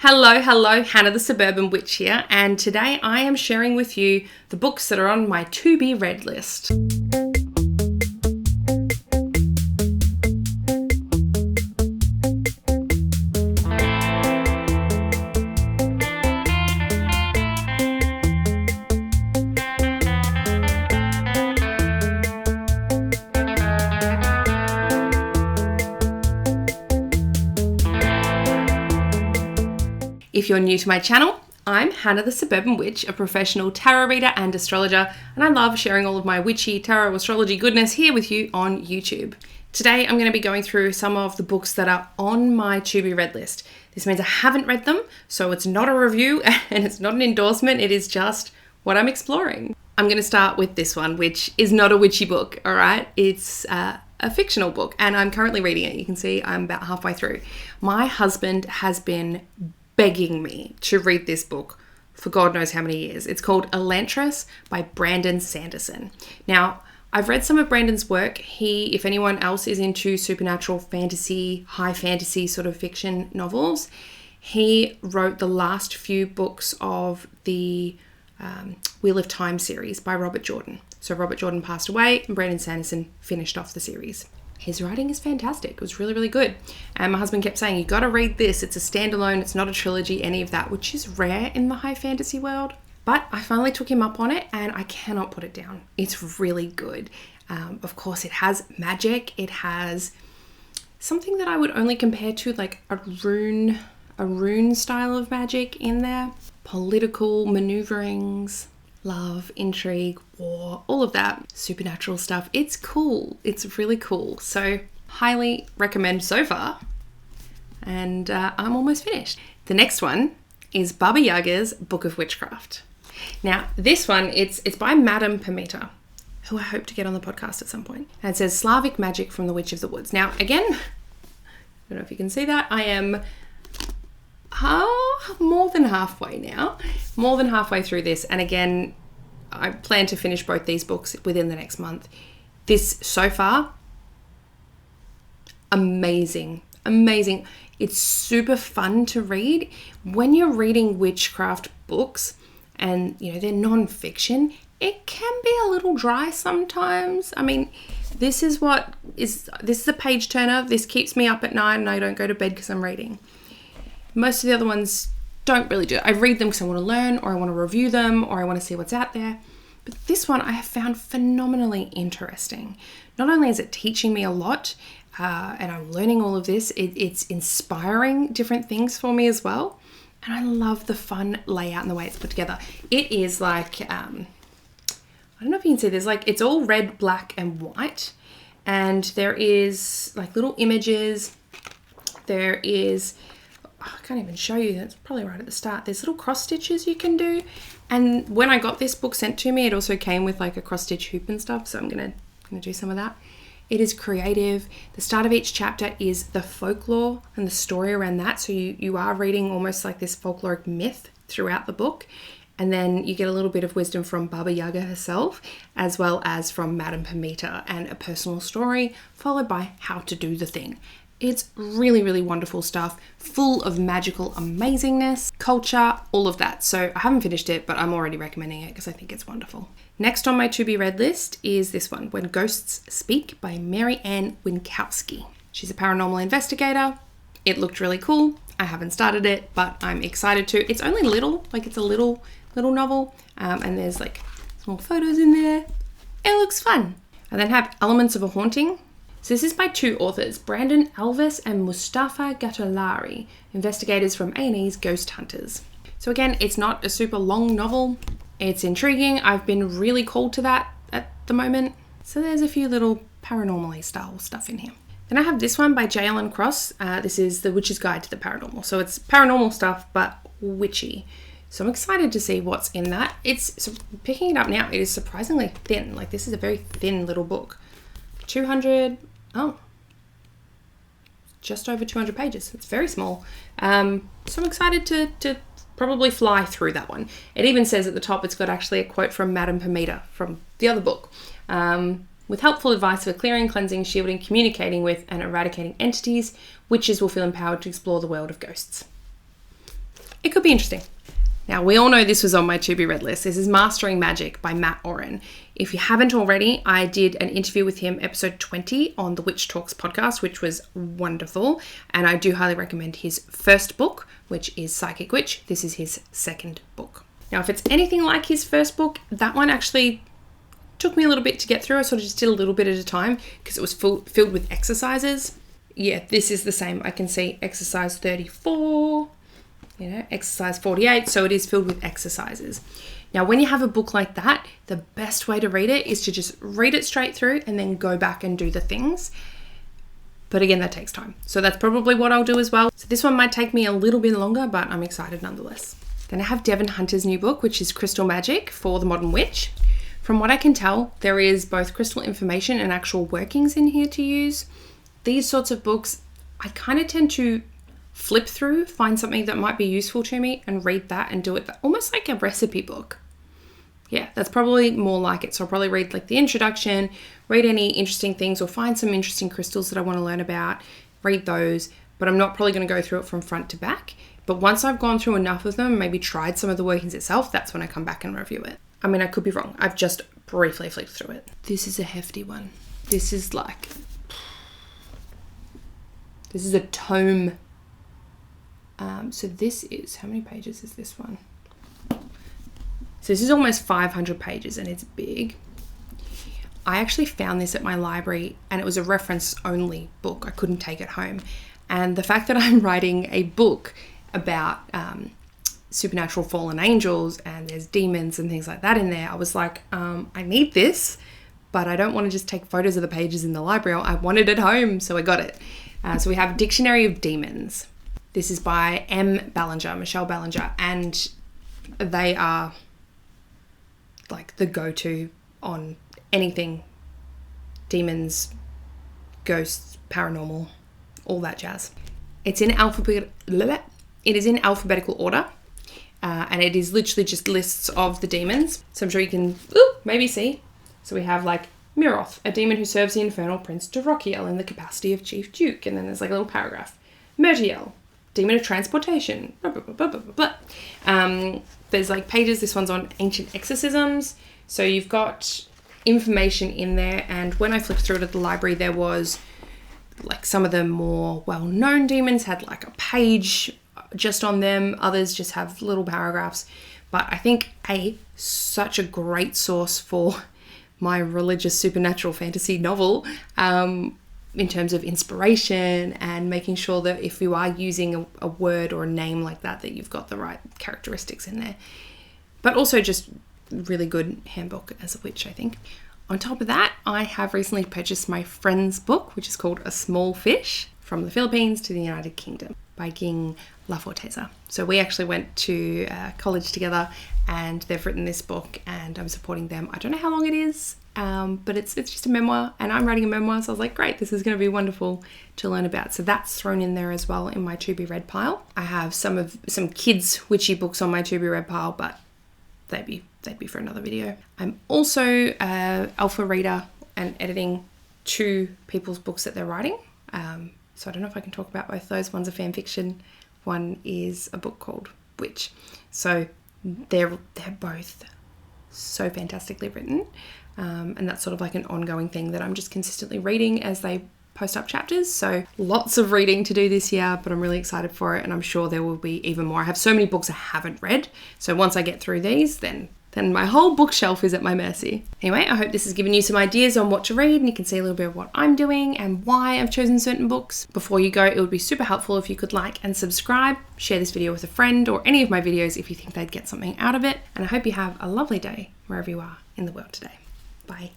Hello, Hannah the Suburban Witch here, and today I am sharing with you the books that are on my to-be-read list. If you're new to my channel, I'm Hannah the Suburban Witch, a professional tarot reader and astrologer, and I love sharing all of my witchy tarot astrology goodness here with you on YouTube. Today I'm going to be going through some of the books that are on my to-be-read list. This means I haven't read them, so it's not a review and it's not an endorsement, it is just what I'm exploring. I'm going to start with this one, which is not a witchy book, alright? It's a fictional book, and I'm currently reading it. You can see I'm about halfway through. My husband has been begging me to read this book for God knows how many years. It's called Elantris by Brandon Sanderson. Now, I've read some of Brandon's work. If anyone else is into supernatural fantasy, high fantasy sort of fiction novels, he wrote the last few books of the Wheel of Time series by Robert Jordan. So Robert Jordan passed away and Brandon Sanderson finished off the series. His writing is fantastic. It was really, really good. And my husband kept saying, you got to read this. It's a standalone. It's not a trilogy, any of that, which is rare in the high fantasy world. But I finally took him up on it and I cannot put it down. It's really good. Of course, it has magic. It has something that I would only compare to like a rune style of magic in there. Political maneuverings, love, intrigue, war, all of that supernatural stuff. It's cool. It's really cool. So highly recommend so far. And I'm almost finished. The next one is Baba Yaga's Book of Witchcraft. Now, this one, it's by Madame Permita, who I hope to get on the podcast at some point. And it says Slavic magic from the Witch of the Woods. Now, again, I don't know if you can see that. I am more than halfway now. More than halfway through this. And again, I plan to finish both these books within the next month. This, so far, amazing. It's super fun to read. When you're reading witchcraft books and, you know, they're non-fiction, it can be a little dry sometimes. I mean, this is a page turner. This keeps me up at night and I don't go to bed because I'm reading. Most of the other ones don't really do it. I read them because I want to learn, or I want to review them, or I want to see what's out there. But this one I have found phenomenally interesting. Not only is it teaching me a lot, and I'm learning all of this, it's inspiring different things for me as well. And I love the fun layout and the way it's put together. It is like, I don't know if you can see, it's all red, black, and white. And there is like little images. There is, I can't even show you, that's probably right at the start. There's little cross stitches you can do. And when I got this book sent to me, it also came with like a cross stitch hoop and stuff. So I'm gonna do some of that. It is creative. The start of each chapter is the folklore and the story around that. So you are reading almost like this folkloric myth throughout the book. And then you get a little bit of wisdom from Baba Yaga herself, as well as from Madame Permita, and a personal story, followed by how to do the thing. It's really, really wonderful stuff, full of magical amazingness, culture, all of that. So I haven't finished it, but I'm already recommending it because I think it's wonderful. Next on my to-be-read list is this one, When Ghosts Speak by Mary Ann Winkowski. She's a paranormal investigator. It looked really cool. I haven't started it, but I'm excited to. It's only little, like it's a little novel, and there's like small photos in there. It looks fun. I then have Elements of a Haunting. So this is by two authors, Brandon Alves and Mustafa Gatolari, investigators from A&E's Ghost Hunters. So again, it's not a super long novel. It's intriguing. I've been really called to that at the moment. So there's a few little paranormal style stuff in here. Then I have this one by J. Allen Cross. This is The Witch's Guide to the Paranormal. So it's paranormal stuff, but witchy. So I'm excited to see what's in that. So picking it up now, it is surprisingly thin. Like this is a very thin little book. Just over 200 pages. It's very small. So I'm excited to probably fly through that one. It even says at the top, it's got actually a quote from Madame Permita from the other book. With helpful advice for clearing, cleansing, shielding, communicating with, and eradicating entities, witches will feel empowered to explore the world of ghosts. it could be interesting. Now, we all know this was on my to be read list. This is Mastering Magic by Matt Oren. If you haven't already, I did an interview with him, episode 20 on the Witch Talks podcast, which was wonderful. And I do highly recommend his first book, which is Psychic Witch. This is his second book. Now, if it's anything like his first book, that one actually took me a little bit to get through. I sort of just did a little bit at a time because it was filled with exercises. Yeah, this is the same. I can see exercise 34, exercise 48. So it is filled with exercises. Now, when you have a book like that, the best way to read it is to just read it straight through and then go back and do the things. But again, that takes time. So that's probably what I'll do as well. So this one might take me a little bit longer, but I'm excited nonetheless. Then I have Devon Hunter's new book, which is Crystal Magic for the Modern Witch. From what I can tell, there is both crystal information and actual workings in here to use. These sorts of books, I kind of tend to flip through, find something that might be useful to me and read that and do it almost like a recipe book. Yeah, that's probably more like it. So I'll probably read like the introduction, read any interesting things or find some interesting crystals that I want to learn about, read those, but I'm not probably going to go through it from front to back. But once I've gone through enough of them, maybe tried some of the workings itself, that's when I come back and review it. I mean, I could be wrong. I've just briefly flipped through it. This is a hefty one. This is a tome. So this is, how many pages is this one? So this is almost 500 pages and it's big. I actually found this at my library and it was a reference only book. I couldn't take it home. And the fact that I'm writing a book about supernatural fallen angels and there's demons and things like that in there, I was like, I need this, but I don't want to just take photos of the pages in the library. I want it at home, so I got it. So we have Dictionary of Demons. This is by Michelle Ballinger, and they are like the go-to on anything demons, ghosts, paranormal, all that jazz. It is in alphabetical order, and it is literally just lists of the demons. So I'm sure you can maybe see. So we have like Miroth, a demon who serves the infernal prince Dorokiel in the capacity of chief duke, and then there's like a little paragraph. Myrtiel, demon of transportation, blah, blah, blah, blah, blah, blah. There's like pages. This one's on ancient exorcisms. So you've got information in there. And when I flipped through it at the library, there was like some of the more well-known demons had like a page just on them. Others just have little paragraphs. But I think such a great source for my religious supernatural fantasy novel, in terms of inspiration and making sure that if you are using a word or a name like that, that you've got the right characteristics in there. But also just really good handbook as a witch, I think. On top of that, I have recently purchased my friend's book, which is called A Small Fish, From the Philippines to the United Kingdom by Ging La Forteza. So we actually went to college together and they've written this book and I'm supporting them. I don't know how long it is, but it's just a memoir and I'm writing a memoir. So I was like, great, this is going to be wonderful to learn about. So that's thrown in there as well in my to be read pile. I have some kids witchy books on my to be read pile, but they'd be for another video. I'm also alpha reader and editing 2 people's books that they're writing. So I don't know if I can talk about both those. One's a fan fiction. One is a book called Witch. So they're both so fantastically written. And that's sort of like an ongoing thing that I'm just consistently reading as they post up chapters. So lots of reading to do this year, but I'm really excited for it. And I'm sure there will be even more. I have so many books I haven't read. So once I get through these, then my whole bookshelf is at my mercy. Anyway, I hope this has given you some ideas on what to read and you can see a little bit of what I'm doing and why I've chosen certain books. Before you go, it would be super helpful if you could like and subscribe, share this video with a friend or any of my videos if you think they'd get something out of it. And I hope you have a lovely day wherever you are in the world today. Bye.